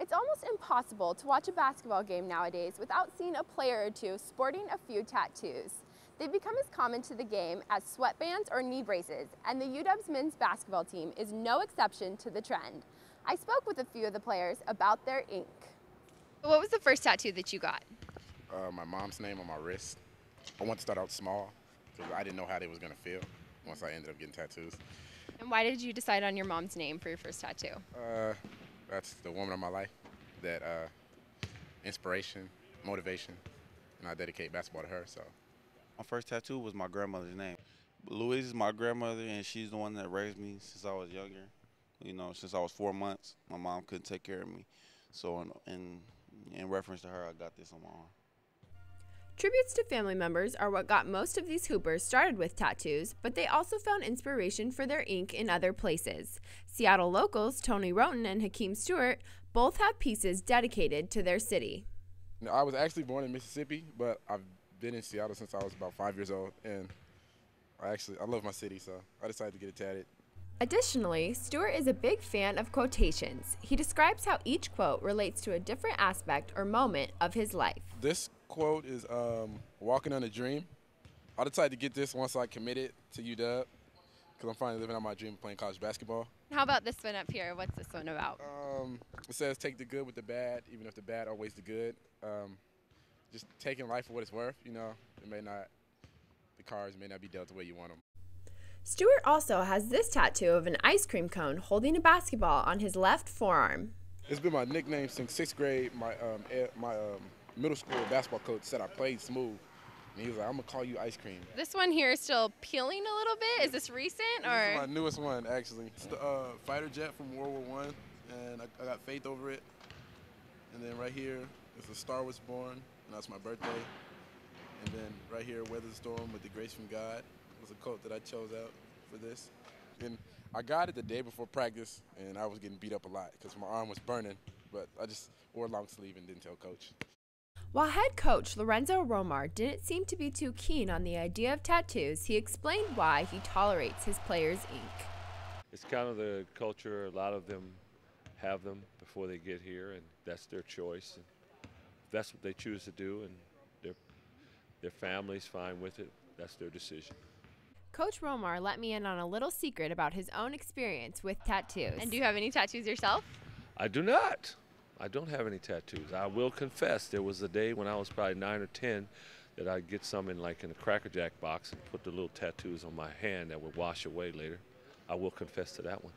It's almost impossible to watch a basketball game nowadays without seeing a player or two sporting a few tattoos. They've become as common to the game as sweatbands or knee braces, and the UW's men's basketball team is no exception to the trend. I spoke with a few of the players about their ink. What was the first tattoo that you got? My mom's name on my wrist. I wanted to start out small because I didn't know how they was going to feel once I ended up getting tattoos. And why did you decide on your mom's name for your first tattoo? That's the woman of my life, that inspiration, motivation, and I dedicate basketball to her. So, my first tattoo was my grandmother's name. Louise is my grandmother, and she's the one that raised me since I was younger. You know, since I was 4 months, my mom couldn't take care of me. So, in reference to her, I got this on my arm. Tributes to family members are what got most of these hoopers started with tattoos, but they also found inspiration for their ink in other places. Seattle locals Tony Roten and Hakeem Stewart both have pieces dedicated to their city. I was actually born in Mississippi, but I've been in Seattle since I was about 5 years old, and I love my city, so I decided to get it tatted. Additionally, Stewart is a big fan of quotations. He describes how each quote relates to a different aspect or moment of his life. This quote is walking on a dream. I decided to get this once I committed to UW because I'm finally living out my dream of playing college basketball. How about this one up here? What's this one about? It says take the good with the bad, even if the bad outweighs the good. Just taking life for what it's worth, you know. The cards may not be dealt the way you want them. Stewart also has this tattoo of an ice cream cone holding a basketball on his left forearm. It's been my nickname since 6th grade. My middle school basketball coach said I played smooth, and he was like, "I'm gonna call you Ice Cream." This one here is still peeling a little bit. Is this recent or? This is my newest one, actually. It's the fighter jet from World War I, and I got faith over it. And then right here is the star was born, and that's my birthday. And then right here, weather the storm with the grace from God. Was a quote that I chose out for this. And I got it the day before practice, and I was getting beat up a lot because my arm was burning, but I just wore a long sleeve and didn't tell coach. While head coach Lorenzo Romar didn't seem to be too keen on the idea of tattoos, he explained why he tolerates his players' ink. It's kind of the culture. A lot of them have them before they get here, and that's their choice. And that's what they choose to do, and their family's fine with it. That's their decision. Coach Romar let me in on a little secret about his own experience with tattoos. And do you have any tattoos yourself? I do not. I don't have any tattoos. I will confess there was a day when I was probably 9 or 10 that I'd get some in a Cracker Jack box and put the little tattoos on my hand that would wash away later. I will confess to that one.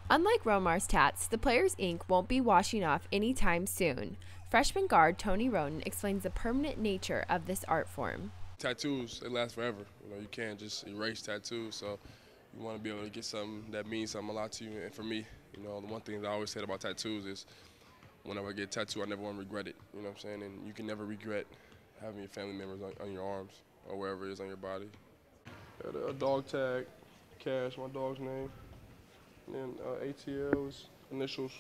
Unlike Romar's tats, the players' ink won't be washing off anytime soon. Freshman guard Tony Roten explains the permanent nature of this art form. Tattoos, they last forever. You know, you can't just erase tattoos, so you want to be able to get something that means something a lot to you. And for me, you know, the one thing that I always said about tattoos is whenever I get a tattoo, I never want to regret it. You know what I'm saying? And you can never regret having your family members on your arms or wherever it is on your body. Got a dog tag, Cash, my dog's name. And then ATL is initials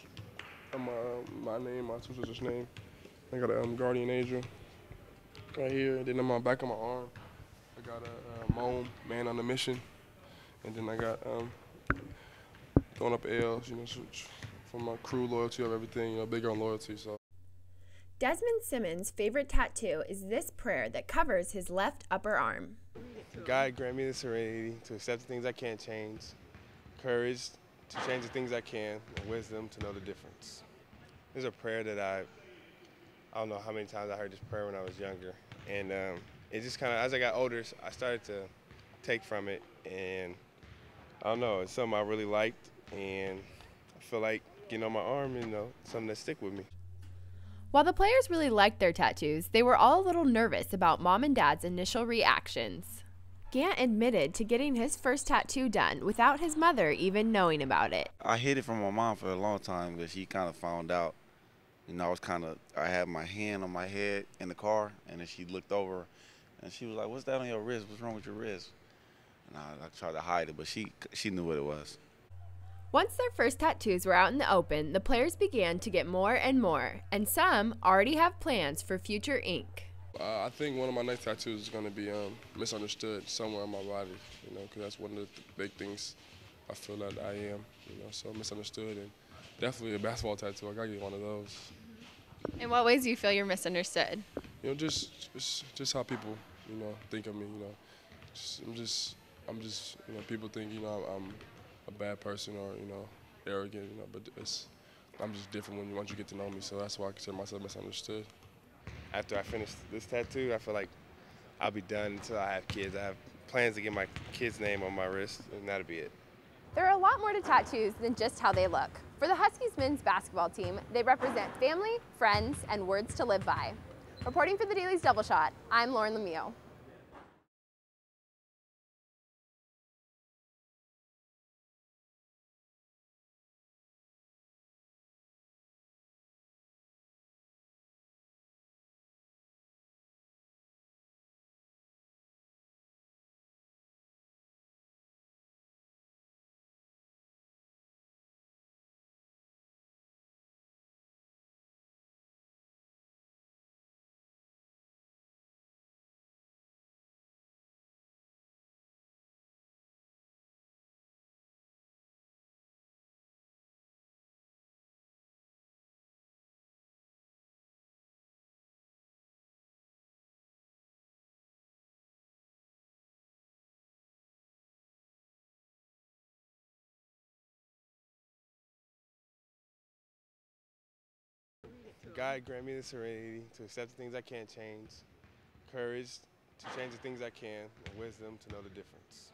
of my name, my two sisters' name. I got a guardian angel right here, and then on my back of my arm, I got a Moan, man on a mission, and then I got throwing up L's, you know, for my crew loyalty of everything, you know, bigger on loyalty. So. Desmond Simmons' favorite tattoo is this prayer that covers his left upper arm. God grant me the serenity to accept the things I can't change, courage to change the things I can, and wisdom to know the difference. There's a prayer that I don't know how many times I heard this prayer when I was younger. And it just kind of, as I got older, I started to take from it. And I don't know, it's something I really liked. And I feel like getting on my arm, you know, something that stick with me. While the players really liked their tattoos, they were all a little nervous about Mom and Dad's initial reactions. Gant admitted to getting his first tattoo done without his mother even knowing about it. I hid it from my mom for a long time, but she kind of found out. You know, I had my hand on my head in the car, and then she looked over, and she was like, "What's that on your wrist? What's wrong with your wrist?" And I tried to hide it, but she knew what it was. Once their first tattoos were out in the open, the players began to get more and more, and some already have plans for future ink. I think one of my next tattoos is going to be misunderstood somewhere on my body, you know, because that's one of the big things I feel that I am, you know, so misunderstood, and Definitely a basketball tattoo. I gotta get one of those. In what ways do you feel you're misunderstood? You know, just how people, you know, think of me. You know, I'm just, you know, people think, you know, I'm a bad person or, you know, arrogant. You know, but I'm just different once you get to know me. So that's why I consider myself misunderstood. After I finish this tattoo, I feel like I'll be done until I have kids. I have plans to get my kid's name on my wrist, and that'll be it. There are a lot more to tattoos than just how they look. For the Huskies men's basketball team, they represent family, friends, and words to live by. Reporting for the Daily's Double Shot, I'm Lauren LeMieux. God grant me the serenity to accept the things I can't change, courage to change the things I can, and wisdom to know the difference.